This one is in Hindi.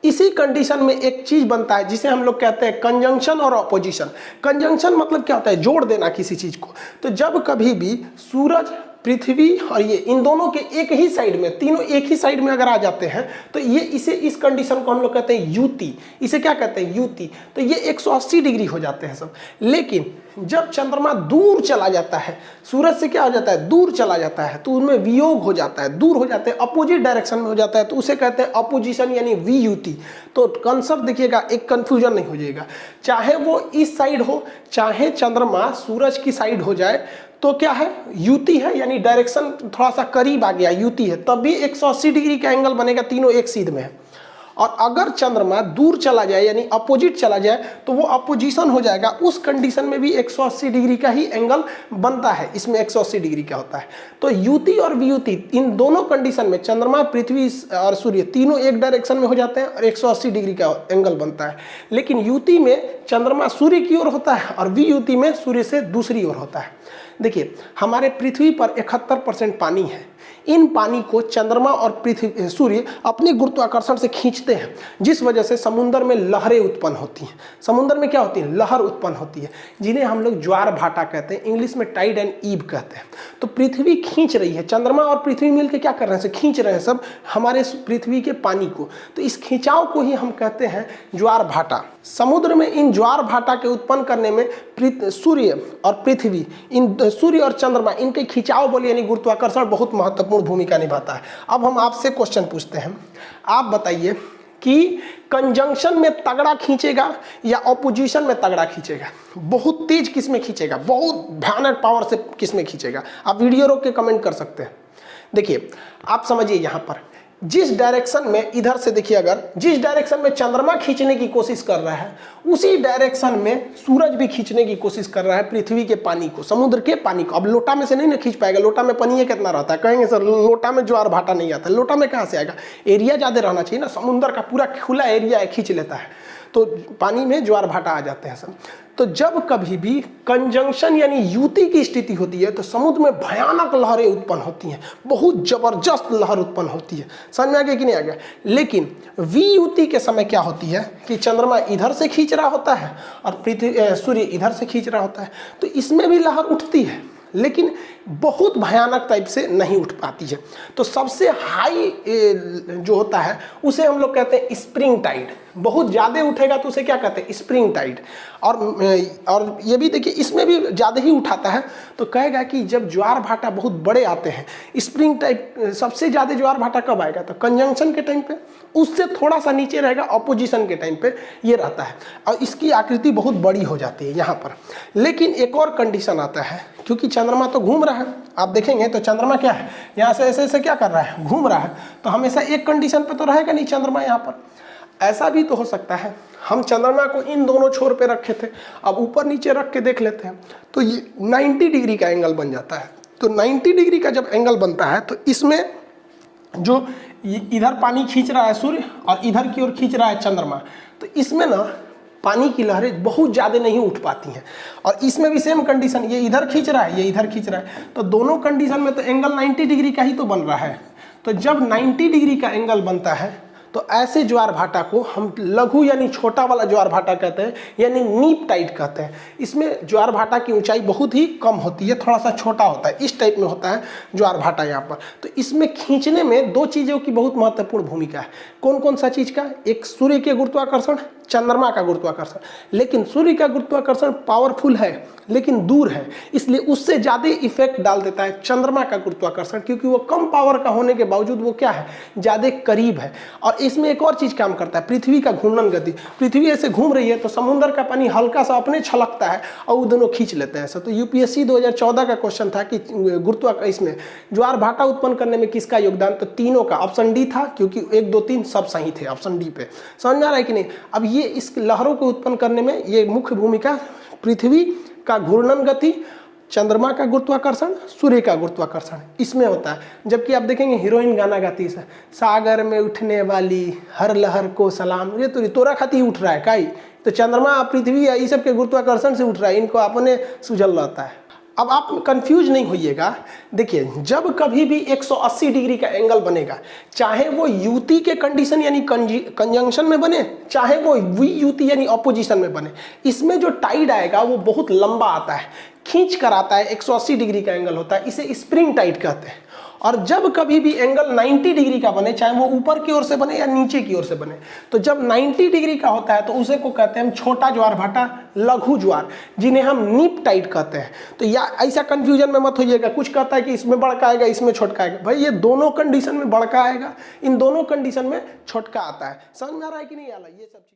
इसी कंडीशन में एक चीज बनता है जिसे हम लोग कहते हैं कंजंक्शन और ऑपोजिशन। कंजंक्शन मतलब क्या होता है, जोड़ देना किसी चीज को। तो जब कभी भी सूरज, पृथ्वी और ये इन दोनों के एक ही साइड में, तीनों एक ही साइड में अगर आ जाते हैं तो ये इस कंडीशन को हम लोग कहते हैं युति। इसे क्या कहते हैं, युति। तो ये 180 डिग्री हो जाते हैं सब। लेकिन जब चंद्रमा दूर चला जाता है, सूरज से क्या हो जाता है, दूर चला जाता है, तो उनमें वियोग हो जाता है, दूर हो जाते हैं, अपोजिट डायरेक्शन में हो जाता है, तो उसे कहते हैं अपोजिशन यानी वियुति। तो कंसेप्ट देखिएगा, एक कंफ्यूजन नहीं हो जाएगा। चाहे वो इस साइड हो, चाहे चंद्रमा सूरज की साइड हो जाए, तो क्या है, युति है, यानी डायरेक्शन थोड़ा सा करीब आ गया, युति है, तब भी 180 डिग्री का एंगल बनेगा, तीनों एक सीध में है। और अगर चंद्रमा दूर चला जाए यानी अपोजिट चला जाए तो वो अपोजिशन हो जाएगा। उस कंडीशन में भी 180 डिग्री का ही एंगल बनता है, इसमें 180 डिग्री का होता है। तो युति और वियुति इन दोनों कंडीशन में चंद्रमा, पृथ्वी और सूर्य तीनों एक डायरेक्शन में हो जाते हैं और 180 डिग्री का एंगल बनता है। लेकिन युति में चंद्रमा सूर्य की ओर होता है और वियुति में सूर्य से दूसरी ओर होता है। देखिए, हमारे पृथ्वी पर 71% पानी है। इन पानी को चंद्रमा और पृथ्वी, सूर्य अपने गुरुत्वाकर्षण से खींचते हैं, जिस वजह से समुद्र में लहरें उत्पन्न होती हैं। समुद्र में क्या होती है, लहर उत्पन्न होती है, जिन्हें हम लोग ज्वार भाटा कहते हैं, इंग्लिश में टाइड एंड ईव कहते हैं। तो पृथ्वी खींच रही है, चंद्रमा और पृथ्वी मिलकर क्या कर रहे हैं, खींच रहे हैं सब हमारे पृथ्वी के पानी को। तो इस खिंचाव को ही हम कहते हैं ज्वार भाटा। समुद्र में इन ज्वार भाटा के उत्पन्न करने में सूर्य और पृथ्वी, इन सूर्य और चंद्रमा, इनके खिंचाव बल यानी गुरुत्वाकर्षण बहुत महत्वपूर्ण भूमिका निभाता है। अब हम आपसे क्वेश्चन पूछते हैं, आप बताइए कि कंजंक्शन में तगड़ा खींचेगा या ऑपोजिशन में तगड़ा खींचेगा, बहुत तेज किस में खींचेगा, बहुत भयानक पावर से किस में खींचेगा? आप वीडियो रोक के कमेंट कर सकते हैं। देखिए, आप समझिए, यहाँ पर जिस डायरेक्शन में, इधर से देखिए, अगर जिस डायरेक्शन में चंद्रमा खींचने की कोशिश कर रहा है उसी डायरेक्शन में सूरज भी खींचने की कोशिश कर रहा है पृथ्वी के पानी को, समुद्र के पानी को। अब लोटा में से नहीं ना खींच पाएगा, लोटा में पानी कितना रहता है, कहेंगे सर लोटा में ज्वार भाटा नहीं आता, लोटा में कहाँ से आएगा, एरिया ज़्यादा रहना चाहिए ना, समुद्र का पूरा खुला एरिया है, खींच लेता है, तो पानी में ज्वार भाटा आ जाते हैं सब। तो जब कभी भी कंजंक्शन यानी युति की स्थिति होती है तो समुद्र में भयानक लहरें उत्पन्न होती हैं, बहुत जबरदस्त लहर उत्पन्न होती है। समझ में आ गया कि नहीं आ गया? लेकिन वियुति के समय क्या होती है कि चंद्रमा इधर से खींच रहा होता है और सूर्य इधर से खींच रहा होता है, तो इसमें भी लहर उठती है, लेकिन बहुत भयानक टाइप से नहीं उठ पाती है। तो सबसे हाई जो होता है उसे हम लोग कहते हैं स्प्रिंग टाइड। बहुत ज़्यादा उठेगा तो उसे क्या कहते हैं, स्प्रिंग टाइड। और ये भी देखिए, इसमें भी ज़्यादा ही उठाता है तो कहेगा कि जब ज्वार भाटा बहुत बड़े आते हैं, स्प्रिंग टाइप सबसे ज़्यादा ज्वार भाटा कब आएगा, तो कंजंक्शन के टाइम पे, उससे थोड़ा सा नीचे रहेगा अपोजिशन के टाइम पे ये रहता है, और इसकी आकृति बहुत बड़ी हो जाती है यहाँ पर। लेकिन एक और कंडीशन आता है, क्योंकि चंद्रमा तो घूम रहा है, आप देखेंगे तो चंद्रमा क्या है, यहाँ से ऐसे ऐसे क्या कर रहा है, घूम रहा है, तो हमेशा एक कंडीशन पे तो रहेगा नहीं चंद्रमा यहाँ पर। ऐसा भी तो हो सकता है, हम चंद्रमा को इन दोनों छोर पे रखे थे, अब ऊपर नीचे रख के देख लेते हैं तो ये 90 डिग्री का एंगल बन जाता है। तो 90 डिग्री का जब एंगल बनता है तो इसमें जो इधर पानी खींच रहा है सूर्य और इधर की ओर खींच रहा है चंद्रमा, तो इसमें ना पानी की लहरें बहुत ज़्यादा नहीं उठ पाती हैं। और इसमें भी सेम कंडीशन, ये इधर खींच रहा है, ये इधर खींच रहा है, तो दोनों कंडीशन में तो एंगल 90 डिग्री का ही तो बन रहा है। तो जब 90 डिग्री का एंगल बनता है तो ऐसे ज्वार भाटा को हम लघु यानी छोटा वाला ज्वार भाटा कहते हैं, यानी नीप टाइड कहते हैं। इसमें ज्वार भाटा की ऊंचाई बहुत ही कम होती है, थोड़ा सा छोटा होता है, इस टाइप में होता है ज्वार भाटा यहाँ पर। तो इसमें खींचने में दो चीज़ों की बहुत महत्वपूर्ण भूमिका है। कौन कौन सा चीज़ का? एक सूर्य के गुरुत्वाकर्षण, चंद्रमा का गुरुत्वाकर्षण। लेकिन सूर्य का गुरुत्वाकर्षण पावरफुल है लेकिन दूर है, इसलिए उससे ज़्यादा इफेक्ट डाल देता है चंद्रमा का गुरुत्वाकर्षण, क्योंकि वो कम पावर का होने के बावजूद वो क्या है, ज़्यादा करीब है। और इसमें एक और चीज़ काम करता है, पृथ्वी का घूर्णन गति। पृथ्वी ऐसे घूम रही है तो समुद्र का पानी हल्का सा अपने छलकता है और वो दोनों खींच लेते हैं। तो यूपीएससी 2014 का क्वेश्चन था कि इसमें ज्वार भाटा उत्पन्न करने में किसका योगदान, तो तीनों का। ऑप्शन डी था, क्योंकि 1, 2, 3 सब सही थे ऑप्शन डी पे। समझ में आ रहा है कि नहीं? अब ये इस लहरों को उत्पन्न करने में ये मुख्य भूमिका पृथ्वी का घूर्णन गति, चंद्रमा का गुरुत्वाकर्षण, सूर्य का गुरुत्वाकर्षण इसमें होता है। जबकि आप देखेंगे हीरोइन गाना गाती है, सागर में उठने वाली हर लहर को सलाम, ये तो तोरा खाती उठ रहा है काई, तो चंद्रमा पृथ्वी ये सब के गुरुत्वाकर्षण से उठ रहा है, इनको अपने सुझल रहता है। अब आप कंफ्यूज नहीं होइएगा। देखिए, जब कभी भी 180 डिग्री का एंगल बनेगा, चाहे वो युति के कंडीशन यानी कंजंक्शन में बने, चाहे वो वियुति यानी ऑपोजिशन में बने, इसमें जो टाइड आएगा वो बहुत लंबा आता है, खींच कर आता है, 180 डिग्री का एंगल होता है, इसे स्प्रिंग टाइड कहते हैं। और जब कभी भी एंगल 90 डिग्री का बने, चाहे वो ऊपर की ओर से बने या नीचे की ओर से बने, तो जब 90 डिग्री का होता है तो उसे को कहते हैं हम छोटा ज्वार भाटा, लघु ज्वार, जिन्हें हम नीप टाइड कहते हैं। तो या ऐसा कंफ्यूजन में मत होइएगा, कुछ कहता है कि इसमें बड़का आएगा इसमें छोटका आएगा। भाई ये दोनों कंडीशन में बड़का आएगा, इन दोनों कंडीशन में छोटका आता है। समझ में आ रहा है कि नहीं आ रहा है ये सब चीज।